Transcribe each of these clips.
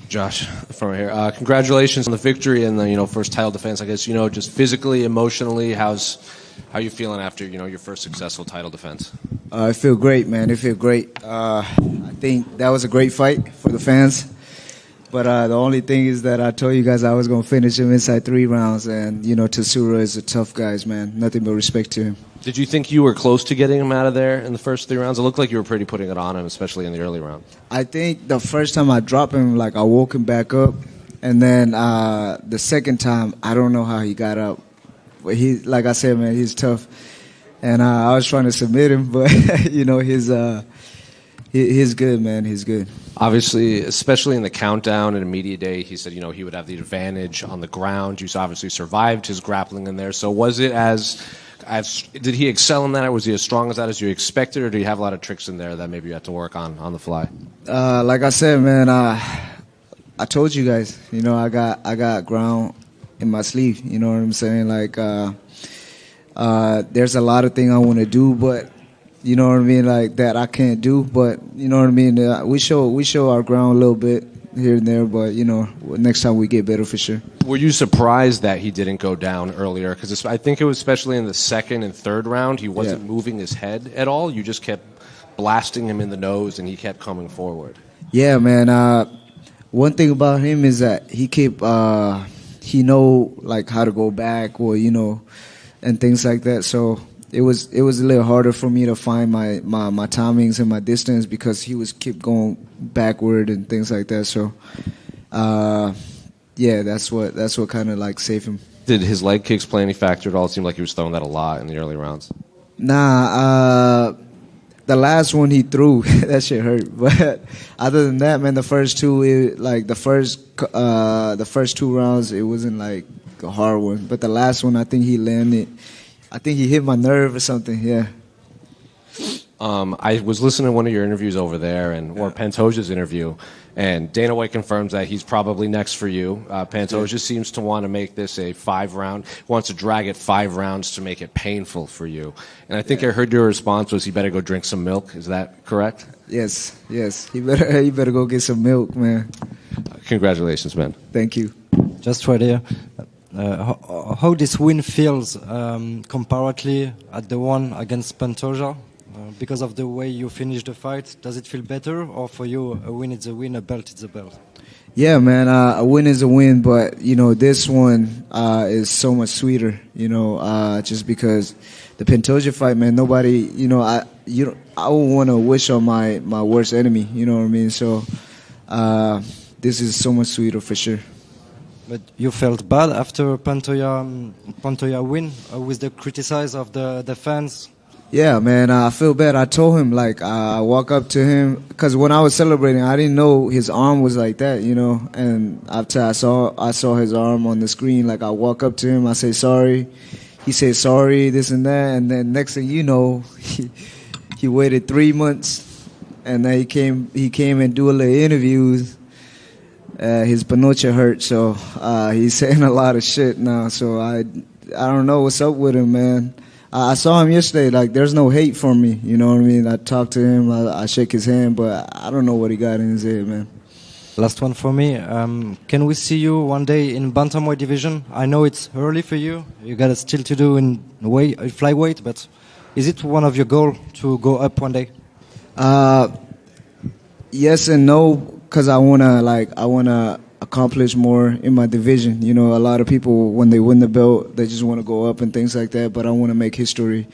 Josh, from here. Congratulations on the victory and the first title defense. I guess just physically, emotionally, how you feeling after your first successful title defense? I feel great, man. I feel great. I think that was a great fight for the fans. But the only thing is that I told you guys I was going to finish him inside 3 rounds. And, Tatsura is a tough guy, man. Nothing but respect to him. Did you think you were close to getting him out of there in the first 3 rounds? It looked like you were pretty putting it on him, especially in the early round. I think the first time I dropped him, I woke him back up. And then the second time, I don't know how he got up. But like I said, man, he's tough. And I was trying to submit him, but, he's good, man. He's good. Obviously, especially in the countdown and immediate day, he said, he would have the advantage on the ground. You obviously survived his grappling in there. So was it did he excel in that, or was he as strong as that as you expected, or do you have a lot of tricks in there that maybe you had to work on the fly? Like I said, man, I told you guys, I got ground in my sleeve. You know what I'm saying? There's a lot of things I want to do, but you know what I mean, that I can't do. But you know what I mean. We show our ground a little bit here and there, but next time we get better for sure. Were you surprised that he didn't go down earlier? Because I think it was especially in the second and third round, he wasn't moving his head at all. You just kept blasting him in the nose, and he kept coming forward. Yeah, man. One thing about him is that he know how to go back, or and things like that. So it was a little harder for me to find my timings and my distance, because he keep going backward and things like that. So that's what kind of saved him. Did his leg kicks play any factor at all? It seemed like he was throwing that a lot in the early rounds. Nah, the last one he threw, that shit hurt. But other than that, man, the first 2 rounds, it wasn't a hard one. But the last one, I think he landed. I think he hit my nerve or something. Yeah. I was listening to one of your interviews over there, or Pantoja's interview, and Dana White confirms that he's probably next for you. Pantoja seems to want to make this a 5-round, wants to drag it 5 rounds to make it painful for you. And I think I heard your response was he better go drink some milk. Is that correct? Yes. He better go get some milk, man. Congratulations, man. Thank you. Just right here. How this win feels comparatively at the one against Pantoja? Because of the way you finished the fight, does it feel better, or for you a win is a win, a belt is a belt? Yeah, man, a win is a win, but this one is so much sweeter. Just because the Pantoja fight, man, nobody, I wouldn't want to wish on my worst enemy. You know what I mean? So this is so much sweeter for sure. But you felt bad after Pantoja win with the criticize of the fans? Yeah, man, I feel bad. I told him, I walk up to him, because when I was celebrating, I didn't know his arm was like that, and after I saw his arm on the screen, I walk up to him, I say sorry, he said sorry, this and that, and then next thing you know, he waited 3 months, and then he came and do a little interviews. His panocha hurt, so he's saying a lot of shit now, so I don't know what's up with him, man. I saw him yesterday. There's no hate for me. You know what I mean? I talked to him. I shake his hand, but I don't know what he got in his head, man. Last one for me. Can we see you one day in bantamweight division? I know it's early for you. You got it still to do in flyweight, but is it one of your goals to go up one day? Yes and no, because I wanna accomplish more in my division. A lot of people, when they win the belt, they just want to go up and things like that, but I want to make history,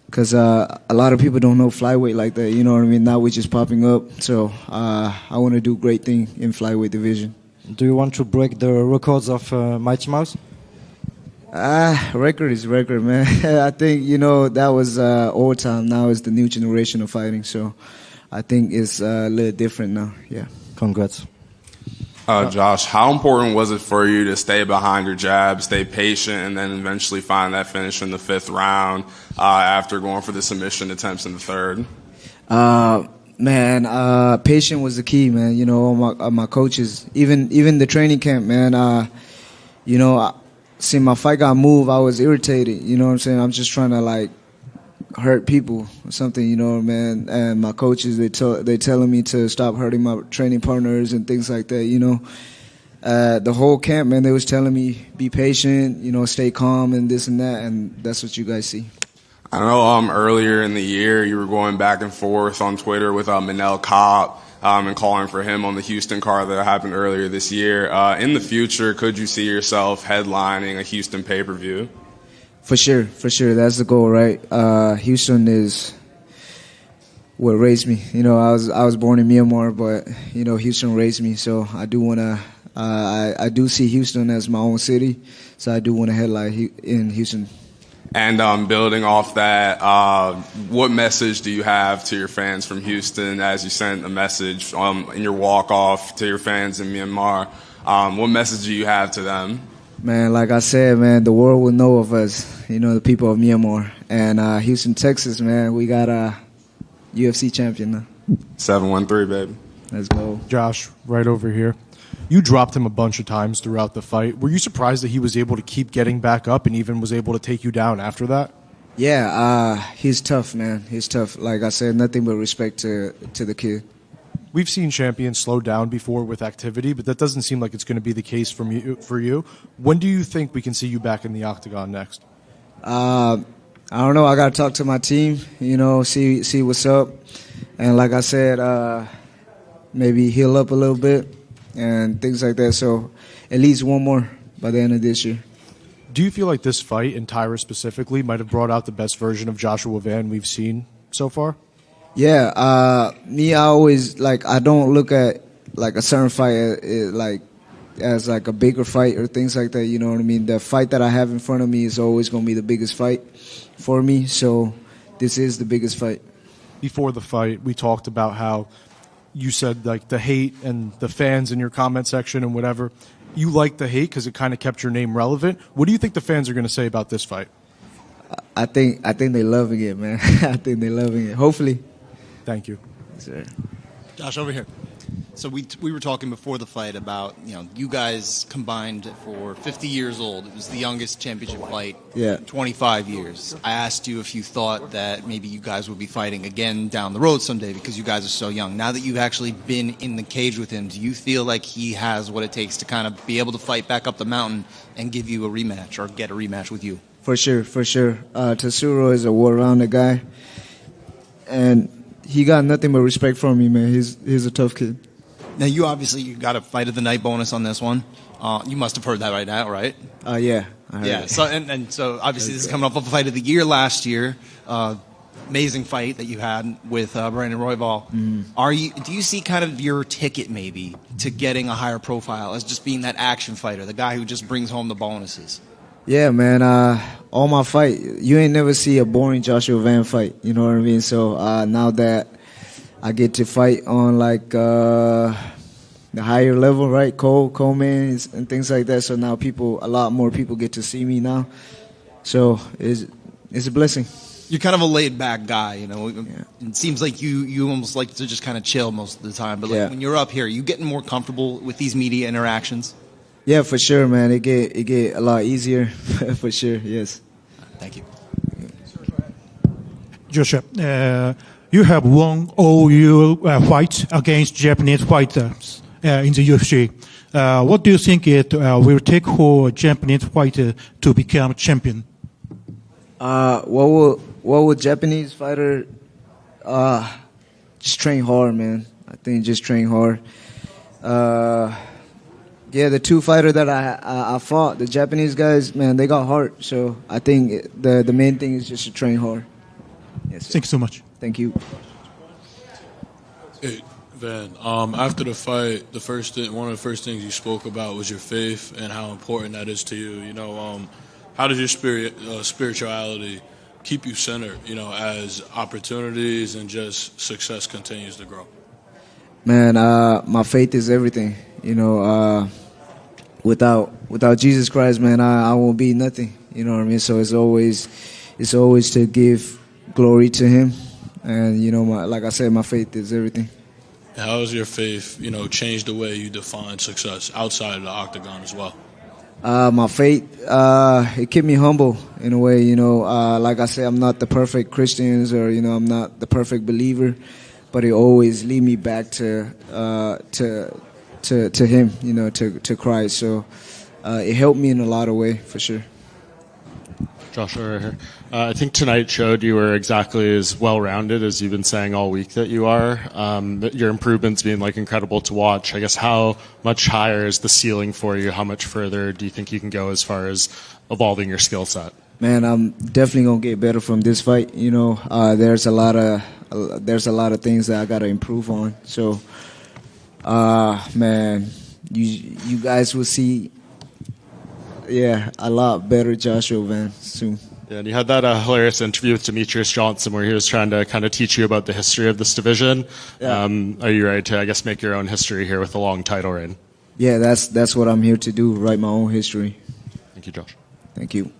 because a lot of people don't know flyweight like that. You know what I mean? Now we're just popping up, so I want to do great thing in flyweight division. Do you want to break the records of Mighty Mouse? Record is record, man. I think that was old time. Now it's the new generation of fighting, so I think it's a little different now. Yeah. Congrats. Josh, how important was it for you to stay behind your jab, stay patient, and then eventually find that finish in the 5th round after going for the submission attempts in the 3rd? Man, patient was the key, man. My coaches, even the training camp, man. See, my fight got moved. I was irritated. You know what I'm saying? I'm just trying to hurt people or something, you know, man. And my coaches, they telling me to stop hurting my training partners and things like that, you know. The whole camp, man, they was telling me, be patient, you know, stay calm and this and that, and that's what you guys see. I know earlier in the year you were going back and forth on Twitter with Manel Kopp and calling for him on the Houston card that happened earlier this year. In the future, could you see yourself headlining a Houston pay-per-view? For sure. That's the goal, right? Houston is what raised me. You know, I was born in Myanmar, but, you know, Houston raised me, so I do want to I do see Houston as my own city, so I do want to headline in Houston. And building off that, what message do you have to your fans from Houston as you sent a message in your walk-off to your fans in Myanmar? What message do you have to them? Man, like I said, man, the world will know of us, you know, the people of Myanmar. And Houston, Texas, man, we got a UFC champion now. 713, baby. Let's go. Josh, right over here. You dropped him a bunch of times throughout the fight. Were you surprised that he was able to keep getting back up and even was able to take you down after that? Yeah, he's tough, man. He's tough. Like I said, nothing but respect to the kid. We've seen champions slow down before with activity, but that doesn't seem like it's going to be the case for you. When do you think we can see you back in the octagon next? I don't know. I got to talk to my team, you know, see what's up. And like I said, maybe heal up a little bit and things like that. So at least one more by the end of this year. Do you feel like this fight, and Taira specifically, might have brought out the best version of Joshua Van we've seen so far? Yeah, me, I always, I don't look at, a certain fight as a bigger fight or things like that, you know what I mean? The fight that I have in front of me is always going to be the biggest fight for me, so this is the biggest fight. Before the fight, we talked about how you said, the hate and the fans in your comment section and whatever. You like the hate because it kind of kept your name relevant. What do you think the fans are going to say about this fight? I think they're loving it, man. I think they're loving it. Hopefully. Thank you. Yes, sir. Josh, over here. So we were talking before the fight about, you guys combined for 50 years old. It was the youngest championship fight in 25 years. I asked you if you thought that maybe you guys would be fighting again down the road someday because you guys are so young. Now that you've actually been in the cage with him, do you feel like he has what it takes to kind of be able to fight back up the mountain and give you a rematch or get a rematch with you? For sure. Tatsuro is a well-rounded guy, and he got nothing but respect from me, man. He's a tough kid. Now, you got a fight of the night bonus on this one. You must have heard that right now, right? Yeah. I heard it. So and so obviously this is coming off of a fight of the year last year. Amazing fight that you had with Brandon Royval. Mm-hmm. Do you see kind of your ticket maybe to getting a higher profile as just being that action fighter, the guy who just brings home the bonuses? Yeah, man. All my fight, you ain't never see a boring Joshua Van fight. You know what I mean? So now that I get to fight on the higher level, right? Coleman and things like that. So now a lot more people get to see me now. So it's a blessing. You're kind of a laid back guy, Yeah. It seems like you almost like to just kind of chill most of the time. But when you're up here, are you getting more comfortable with these media interactions? Yeah, for sure, man. It get a lot easier, for sure. Yes. Thank you. Joshua, you have won all your fights against Japanese fighters in the UFC. What do you think it will take for a Japanese fighter to become champion? What would Japanese fighter just train hard, man. I think just train hard. The two fighters that I fought, the Japanese guys, man, they got heart. So I think the main thing is just to train hard. Yes. Thank you so much. Thank you. Hey, Van, after the fight, one of the first things you spoke about was your faith and how important that is to you. How does your spirituality keep you centered, as opportunities and just success continues to grow? Man, my faith is everything. Without Jesus Christ, man, I won't be nothing. You know what I mean? So it's always to give glory to Him, and like I said, my faith is everything. How has your faith, changed the way you define success outside of the octagon as well? My faith, it kept me humble in a way, you know. Like I said, I'm not the perfect Christians, or you know, I'm not the perfect believer, but it always lead me back to Him, you know, to Christ. So it helped me in a lot of way, for sure. Joshua right here. I think tonight showed you were exactly as well-rounded as you've been saying all week that you are. That your improvements being like incredible to watch. I guess how much higher is the ceiling for you? How much further do you think you can go as far as evolving your skill set? Man, I'm definitely gonna get better from this fight. You know, there's a lot of things that I gotta improve on. So, man, you guys will see. Yeah, a lot better Joshua Van soon. Yeah, and you had that hilarious interview with Demetrius Johnson where he was trying to kind of teach you about the history of this division. Yeah. Are you ready to, I guess, make your own history here with a long title reign? Yeah, that's what I'm here to do, write my own history. Thank you, Josh. Thank you.